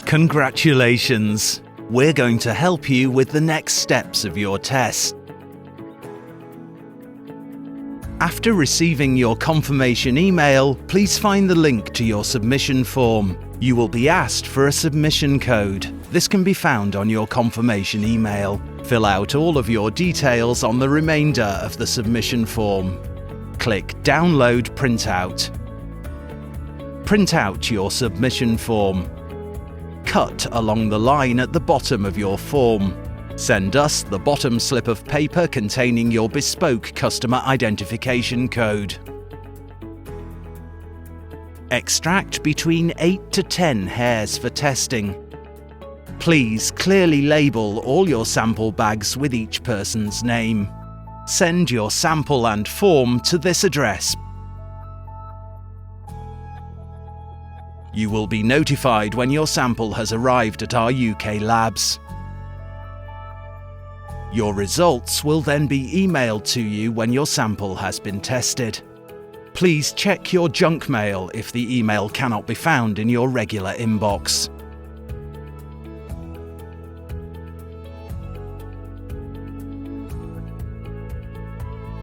Congratulations! We're going to help you with the next steps of your test. After receiving your confirmation email, please find the link to your submission form. You will be asked for a submission code. This can be found on your confirmation email. Fill out all of your details on the remainder of the submission form. Click Download Printout. Print out your submission form. Cut along the line at the bottom of your form. Send us the bottom slip of paper containing your bespoke customer identification code. Extract between 8 to 10 hairs for testing. Please clearly label all your sample bags with each person's name. Send your sample and form to this address. You will be notified when your sample has arrived at our UK labs. Your results will then be emailed to you when your sample has been tested. Please check your junk mail if the email cannot be found in your regular inbox.